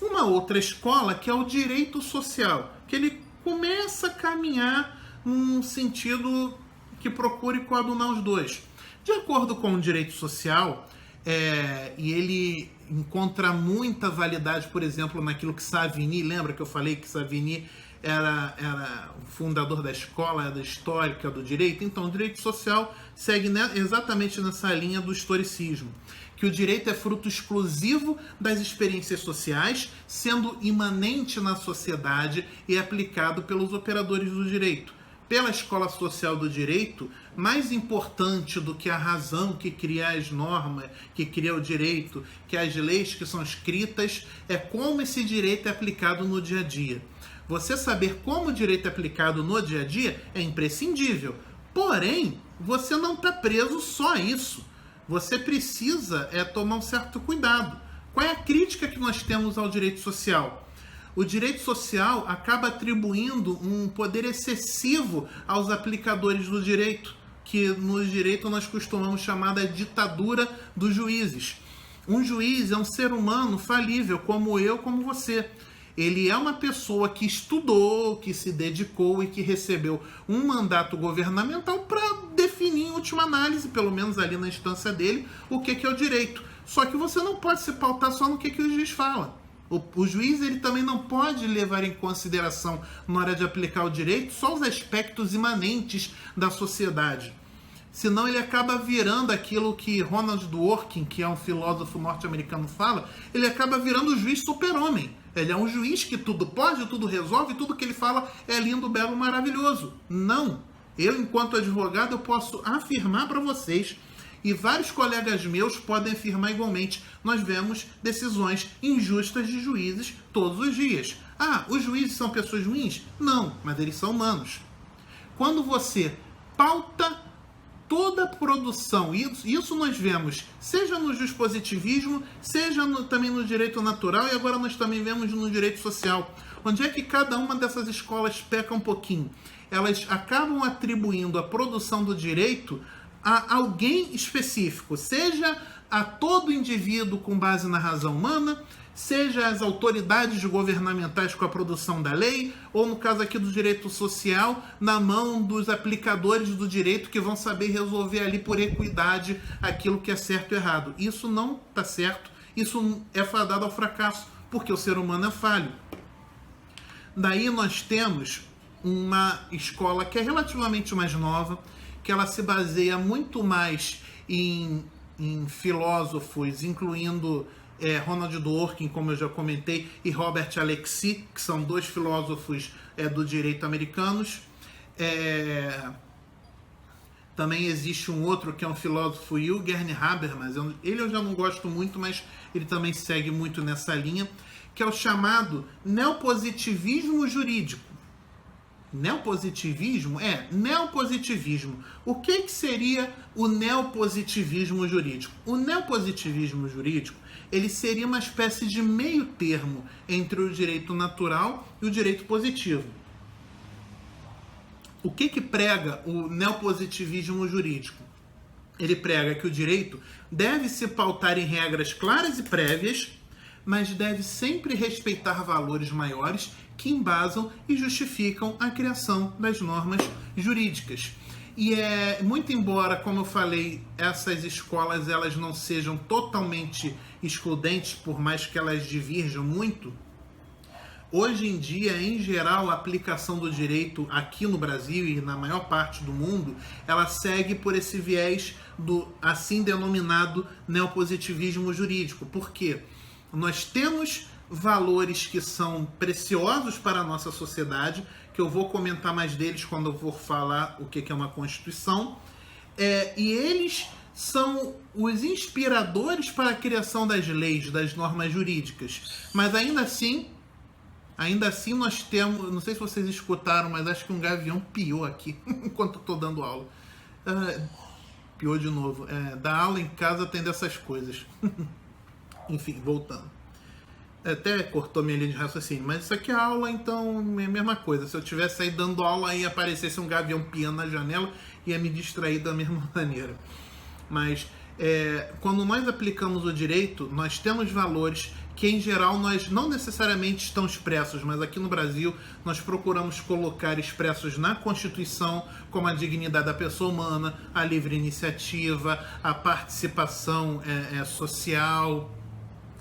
uma outra escola que é o direito social, que ele começa a caminhar num sentido que procure coadunar os dois. De acordo com o direito social, e ele encontra muita validade, por exemplo, naquilo que Savigny, lembra que eu falei que Savigny era o fundador da escola da histórica do direito? Então, o direito social segue exatamente nessa linha do historicismo, que o direito é fruto exclusivo das experiências sociais, sendo imanente na sociedade e aplicado pelos operadores do direito. Pela escola social do direito, mais importante do que a razão que cria as normas, que cria o direito, que as leis que são escritas, é como esse direito é aplicado no dia a dia. Você saber como o direito é aplicado no dia a dia é imprescindível. Porém, você não está preso só a isso. Você precisa tomar um certo cuidado. Qual é a crítica que nós temos ao direito social? O direito social acaba atribuindo um poder excessivo aos aplicadores do direito, que no direito nós costumamos chamar da ditadura dos juízes. Um juiz é um ser humano falível, como eu, como você. Ele é uma pessoa que estudou, que se dedicou e que recebeu um mandato governamental para definir, em última análise, pelo menos ali na instância dele, o que é o direito. Só que você não pode se pautar só no que o juiz fala. O juiz ele também não pode levar em consideração, na hora de aplicar o direito, só os aspectos imanentes da sociedade. Senão ele acaba virando aquilo que Ronald Dworkin, que é um filósofo norte-americano, fala, ele acaba virando o juiz super-homem. Ele é um juiz que tudo pode, tudo resolve, tudo que ele fala é lindo, belo, maravilhoso. Não. Eu, enquanto advogado, eu posso afirmar para vocês, e vários colegas meus podem afirmar igualmente, nós vemos decisões injustas de juízes todos os dias. Os juízes são pessoas ruins? Não, mas eles são humanos. Quando você pauta toda a produção, isso nós vemos, seja no positivismo, seja também no direito natural, e agora nós também vemos no direito social. Onde é que cada uma dessas escolas peca um pouquinho? Elas acabam atribuindo a produção do direito a alguém específico, seja a todo indivíduo com base na razão humana, seja as autoridades governamentais com a produção da lei, ou no caso aqui do direito social, na mão dos aplicadores do direito que vão saber resolver ali por equidade aquilo que é certo e errado. Isso não está certo, isso é fadado ao fracasso, porque o ser humano é falho. Daí nós temos uma escola que é relativamente mais nova, que ela se baseia muito mais em filósofos, incluindo Ronald Dworkin, como eu já comentei, e Robert Alexis, que são dois filósofos do direito americanos. Também existe um outro que é um filósofo, Jürgen Habermas, ele eu já não gosto muito, mas ele também segue muito nessa linha, que é o chamado neopositivismo jurídico. Neopositivismo? Neopositivismo. O que seria o neopositivismo jurídico? O neopositivismo jurídico, ele seria uma espécie de meio termo entre o direito natural e o direito positivo. O que prega o neopositivismo jurídico? Ele prega que o direito deve se pautar em regras claras e prévias mas deve sempre respeitar valores maiores que embasam e justificam a criação das normas jurídicas. E muito embora, como eu falei, essas escolas elas não sejam totalmente excludentes, por mais que elas divirjam muito, hoje em dia, em geral, a aplicação do direito aqui no Brasil e na maior parte do mundo, ela segue por esse viés do assim denominado neopositivismo jurídico. Por quê? Nós temos valores que são preciosos para a nossa sociedade, que eu vou comentar mais deles quando eu for falar o que é uma Constituição, e eles são os inspiradores para a criação das leis, das normas jurídicas. Mas ainda assim nós temos, não sei se vocês escutaram, mas acho que um gavião piou aqui enquanto eu estou dando aula. Piou de novo. Dar aula em casa tem dessas coisas. Enfim, voltando. Até cortou minha linha de raciocínio, mas isso aqui é aula, então é a mesma coisa. Se eu tivesse aí dando aula e aparecesse um gavião piando na janela, ia me distrair da mesma maneira. Mas quando nós aplicamos o direito, nós temos valores que em geral nós não necessariamente estão expressos, mas aqui no Brasil nós procuramos colocar expressos na Constituição, como a dignidade da pessoa humana, a livre iniciativa, a participação social,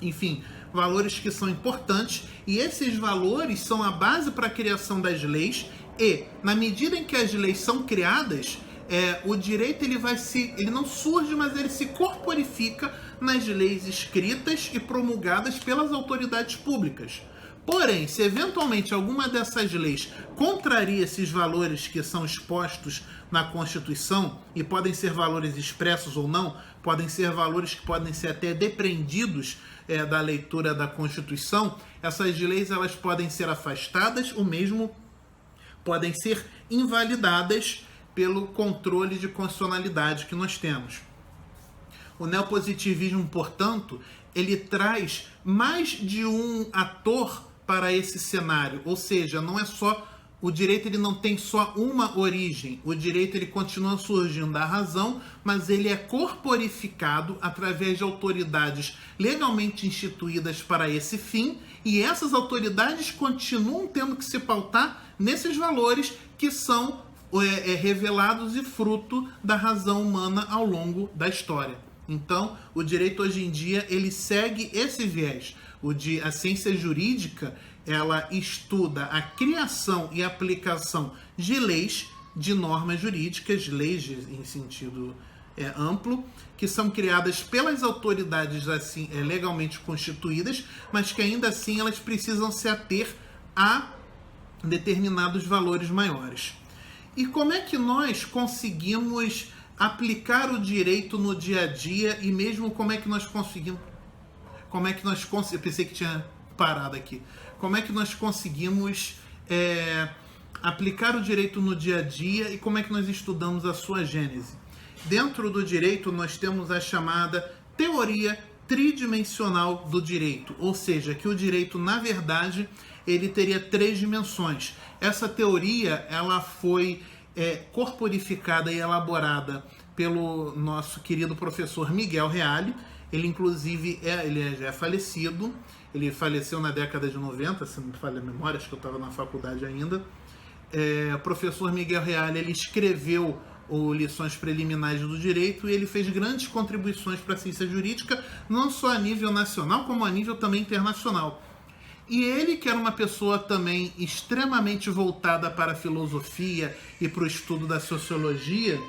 enfim, valores que são importantes, e esses valores são a base para a criação das leis, e na medida em que as leis são criadas, o direito ele não surge, mas ele se corporifica nas leis escritas e promulgadas pelas autoridades públicas. Porém, se eventualmente alguma dessas leis contraria esses valores que são expostos na Constituição, e podem ser valores expressos ou não, podem ser valores que podem ser até depreendidos da leitura da Constituição, essas leis elas podem ser afastadas ou mesmo podem ser invalidadas pelo controle de constitucionalidade que nós temos. O neopositivismo, portanto, ele traz mais de um ator para esse cenário, ou seja, não é só o direito, ele não tem só uma origem. O direito ele continua surgindo da razão, mas ele é corporificado através de autoridades legalmente instituídas para esse fim, e essas autoridades continuam tendo que se pautar nesses valores que são revelados e fruto da razão humana ao longo da história. Então, o direito hoje em dia ele segue esse viés. A ciência jurídica ela estuda a criação e aplicação de leis, de normas jurídicas, leis em sentido amplo, que são criadas pelas autoridades assim legalmente constituídas, mas que ainda assim elas precisam se ater a determinados valores maiores. E como é que nós conseguimos aplicar o direito no dia a dia, e mesmo como é que nós conseguimos... Eu pensei que tinha parado aqui. Como é que nós conseguimos aplicar o direito no dia a dia e como é que nós estudamos a sua gênese? Dentro do direito nós temos a chamada teoria tridimensional do direito, ou seja, que o direito, na verdade, ele teria 3 dimensões. Essa teoria ela foi corporificada e elaborada pelo nosso querido professor Miguel Reale. Ele, inclusive, ele já é falecido. Ele faleceu na década de 90, se não me falha a memória, acho que eu estava na faculdade ainda. O professor Miguel Reale, ele escreveu Lições Preliminares do Direito, e ele fez grandes contribuições para a ciência jurídica, não só a nível nacional, como a nível também internacional. E ele, que era uma pessoa também extremamente voltada para a filosofia e para o estudo da sociologia,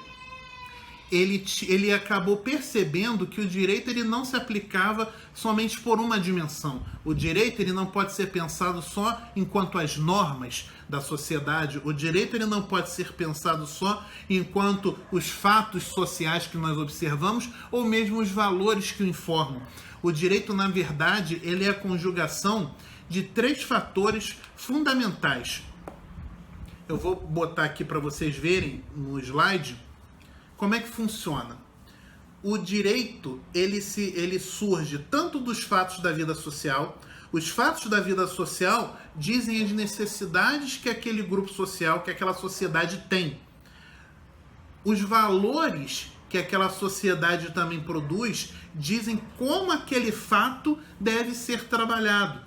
ele acabou percebendo que o direito ele não se aplicava somente por uma dimensão. O direito ele não pode ser pensado só enquanto as normas da sociedade. O direito ele não pode ser pensado só enquanto os fatos sociais que nós observamos ou mesmo os valores que o informam. O direito, na verdade, ele é a conjugação de 3 fatores fundamentais. Eu vou botar aqui para vocês verem no slide como é que funciona. O direito ele surge tanto dos fatos da vida social. Os fatos da vida social dizem as necessidades que aquele grupo social, que aquela sociedade tem. Os valores que aquela sociedade também produz, dizem como aquele fato deve ser trabalhado.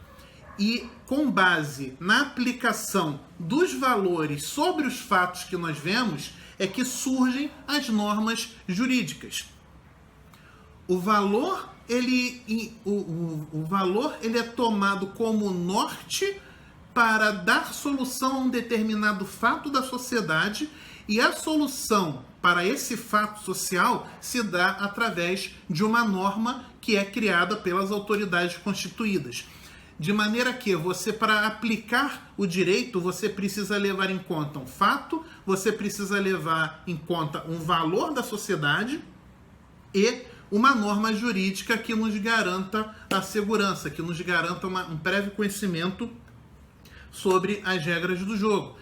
E com base na aplicação dos valores sobre os fatos que nós vemos, é que surgem as normas jurídicas. O valor ele é tomado como norte para dar solução a um determinado fato da sociedade, e a solução para esse fato social se dá através de uma norma que é criada pelas autoridades constituídas. De maneira que você, para aplicar o direito, você precisa levar em conta um fato, você precisa levar em conta um valor da sociedade e uma norma jurídica que nos garanta a segurança, que nos garanta um prévio conhecimento sobre as regras do jogo.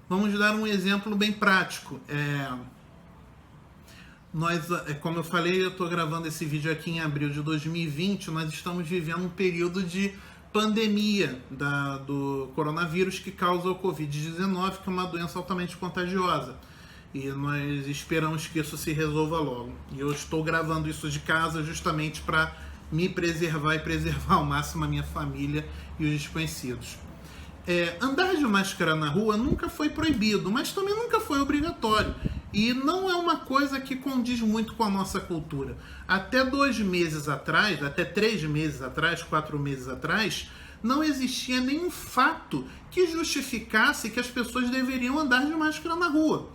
Vamos dar um exemplo bem prático. Como eu falei, eu estou gravando esse vídeo aqui em abril de 2020, nós estamos vivendo um período de pandemia do coronavírus que causa o Covid-19, que é uma doença altamente contagiosa. E nós esperamos que isso se resolva logo. E eu estou gravando isso de casa justamente para me preservar e preservar ao máximo a minha família e os desconhecidos. Andar de máscara na rua nunca foi proibido, mas também nunca foi obrigatório. E não é uma coisa que condiz muito com a nossa cultura. Até 2 meses atrás, até 3 meses atrás, 4 meses atrás, não existia nenhum fato que justificasse que as pessoas deveriam andar de máscara na rua.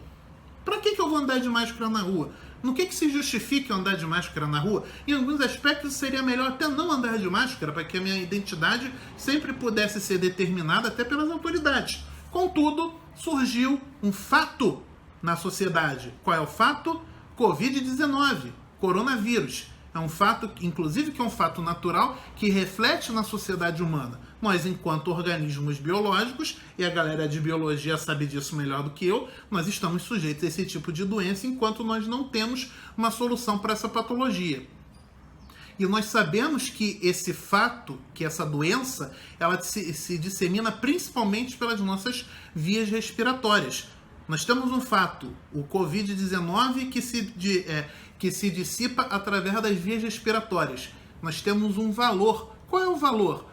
Para que eu vou andar de máscara na rua? No que se justifica andar de máscara na rua? Em alguns aspectos seria melhor até não andar de máscara, para que a minha identidade sempre pudesse ser determinada até pelas autoridades. Contudo, surgiu um fato na sociedade. Qual é o fato? Covid-19, coronavírus. É um fato, inclusive, que é um fato natural que reflete na sociedade humana. Nós, enquanto organismos biológicos, e a galera de biologia sabe disso melhor do que eu, nós estamos sujeitos a esse tipo de doença enquanto nós não temos uma solução para essa patologia. E nós sabemos que esse fato, que essa doença, ela se dissemina principalmente pelas nossas vias respiratórias. Nós temos um fato, o Covid-19, que se dissipa através das vias respiratórias. Nós temos um valor. Qual é o valor?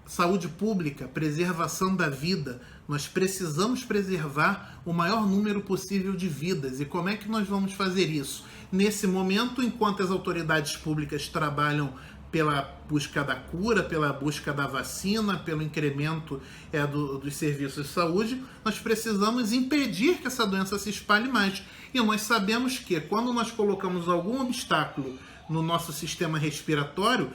Saúde pública, preservação da vida. Nós precisamos preservar o maior número possível de vidas. E como é que nós vamos fazer isso? Nesse momento, enquanto as autoridades públicas trabalham pela busca da cura, pela busca da vacina, pelo incremento dos serviços de saúde, nós precisamos impedir que essa doença se espalhe mais. E nós sabemos que quando nós colocamos algum obstáculo no nosso sistema respiratório,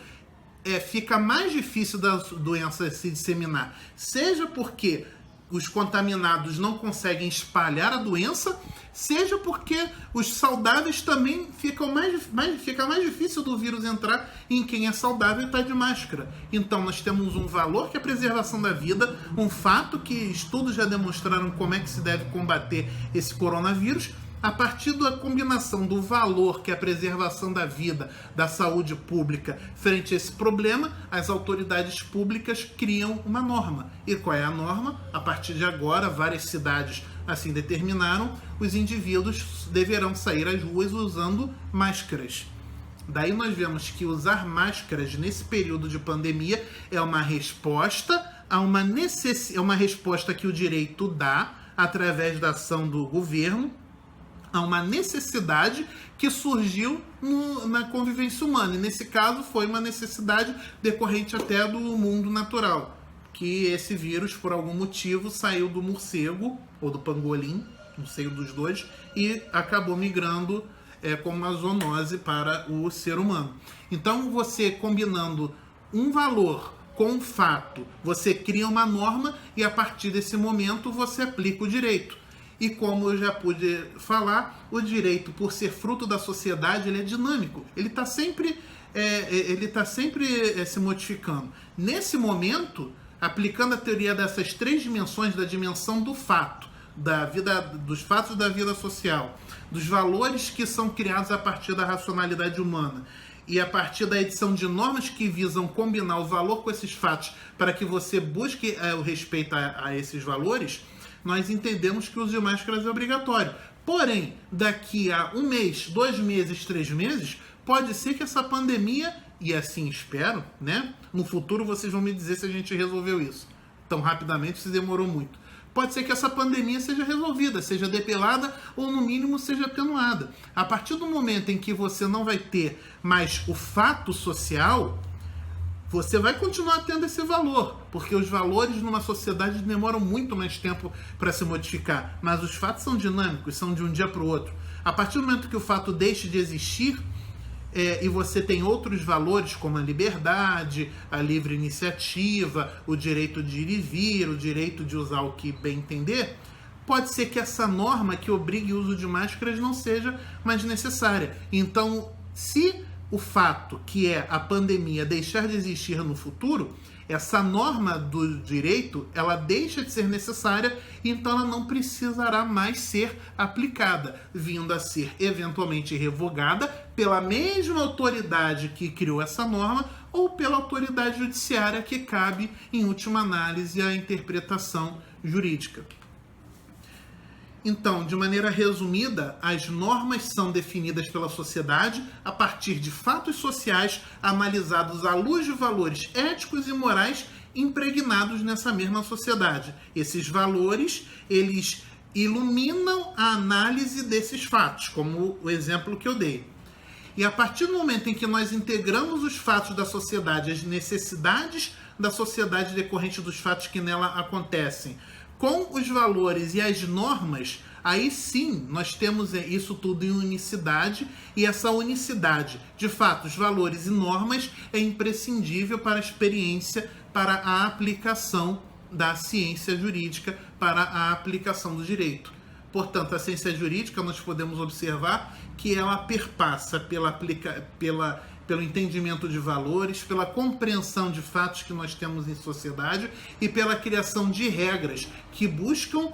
fica mais difícil da doença se disseminar. Seja porque os contaminados não conseguem espalhar a doença, seja porque os saudáveis também fica mais difícil do vírus entrar em quem é saudável e está de máscara. Então nós temos um valor que é a preservação da vida, um fato que estudos já demonstraram como é que se deve combater esse coronavírus. A partir da combinação do valor, que é a preservação da vida, da saúde pública, frente a esse problema, as autoridades públicas criam uma norma. E qual é a norma? A partir de agora, várias cidades assim determinaram, os indivíduos deverão sair às ruas usando máscaras. Daí nós vemos que usar máscaras nesse período de pandemia é uma resposta a uma resposta que o direito dá através da ação do governo a uma necessidade que surgiu na convivência humana. E nesse caso foi uma necessidade decorrente até do mundo natural, que esse vírus, por algum motivo, saiu do morcego ou do pangolim, não sei dos dois, e acabou migrando como uma zoonose para o ser humano. Então, você combinando um valor com um fato, você cria uma norma e a partir desse momento você aplica o direito. E como eu já pude falar, o direito, por ser fruto da sociedade, ele é dinâmico. Ele está sempre se modificando. Nesse momento, aplicando a teoria dessas 3 dimensões, da dimensão do fato, da vida, dos fatos da vida social, dos valores que são criados a partir da racionalidade humana, e a partir da edição de normas que visam combinar o valor com esses fatos para que você busque o respeito a esses valores, nós entendemos que o uso de máscaras é obrigatório. Porém, daqui a 1 mês, 2 meses, 3 meses, pode ser que essa pandemia, e assim espero, né? No futuro vocês vão me dizer se a gente resolveu isso tão rapidamente, se demorou muito. Pode ser que essa pandemia seja resolvida, seja depelada ou no mínimo seja atenuada. A partir do momento em que você não vai ter mais o fato social, você vai continuar tendo esse valor, porque os valores numa sociedade demoram muito mais tempo para se modificar, mas os fatos são dinâmicos, são de um dia para o outro. A partir do momento que o fato deixe de existir, e você tem outros valores como a liberdade, a livre iniciativa, o direito de ir e vir, o direito de usar o que bem entender, pode ser que essa norma que obrigue o uso de máscaras não seja mais necessária. Então, se o fato que é a pandemia deixar de existir no futuro, essa norma do direito, ela deixa de ser necessária, então ela não precisará mais ser aplicada, vindo a ser eventualmente revogada pela mesma autoridade que criou essa norma ou pela autoridade judiciária que cabe, em última análise, à interpretação jurídica. Então, de maneira resumida, as normas são definidas pela sociedade a partir de fatos sociais analisados à luz de valores éticos e morais impregnados nessa mesma sociedade. Esses valores, eles iluminam a análise desses fatos, como o exemplo que eu dei. E a partir do momento em que nós integramos os fatos da sociedade, as necessidades da sociedade decorrentes dos fatos que nela acontecem, com os valores e as normas, aí sim nós temos isso tudo em unicidade, e essa unicidade de fatos, valores e normas é imprescindível para a experiência, para a aplicação da ciência jurídica, para a aplicação do direito. Portanto, a ciência jurídica, nós podemos observar que ela perpassa pelo entendimento de valores, pela compreensão de fatos que nós temos em sociedade e pela criação de regras que buscam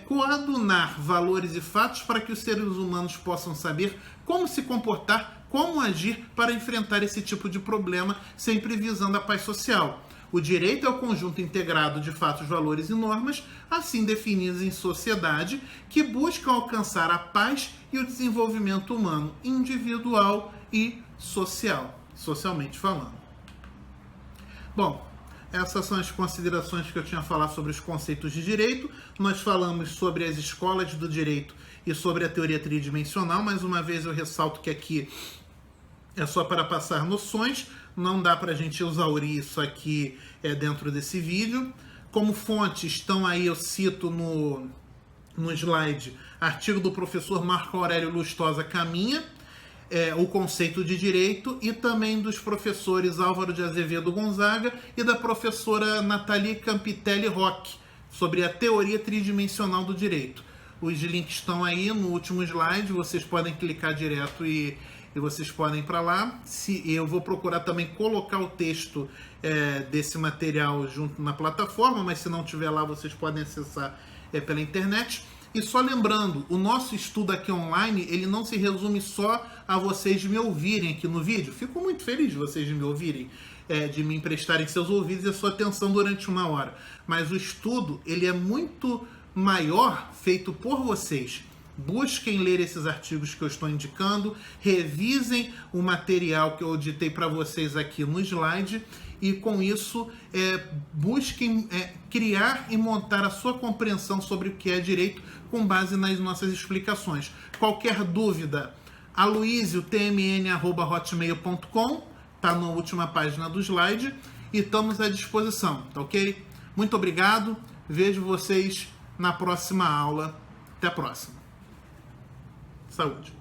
coadunar valores e fatos para que os seres humanos possam saber como se comportar, como agir para enfrentar esse tipo de problema, sempre visando a paz social. O direito é o conjunto integrado de fatos, valores e normas, assim definidos em sociedade, que buscam alcançar a paz e o desenvolvimento humano, individual e social, socialmente falando. Bom, essas são as considerações que eu tinha a falar sobre os conceitos de direito. Nós falamos sobre as escolas do direito e sobre a teoria tridimensional. Mais uma vez eu ressalto que aqui é só para passar noções, não dá para a gente exaurir isso aqui dentro desse vídeo. Como fonte estão aí, eu cito no slide, artigo do professor Marco Aurélio Lustosa Caminha, o conceito de direito, e também dos professores Álvaro de Azevedo Gonzaga e da professora Nathalie Campitelli Roque, sobre a teoria tridimensional do direito. Os links estão aí no último slide, vocês podem clicar direto e vocês podem ir para lá. Eu vou procurar também colocar o texto desse material junto na plataforma, mas se não tiver lá, vocês podem acessar pela internet. E só lembrando, o nosso estudo aqui online, ele não se resume só a vocês me ouvirem aqui no vídeo. Fico muito feliz de vocês me ouvirem, de me emprestarem seus ouvidos e a sua atenção durante 1 hora. Mas o estudo, ele é muito maior, feito por vocês. Busquem ler esses artigos que eu estou indicando, revisem o material que eu editei para vocês aqui no slide e, com isso, busquem criar e montar a sua compreensão sobre o que é direito com base nas nossas explicações. Qualquer dúvida, aloisiotmn@hotmail.com, está na última página do slide, e estamos à disposição, tá ok? Muito obrigado, vejo vocês na próxima aula. Até a próxima. Saúde.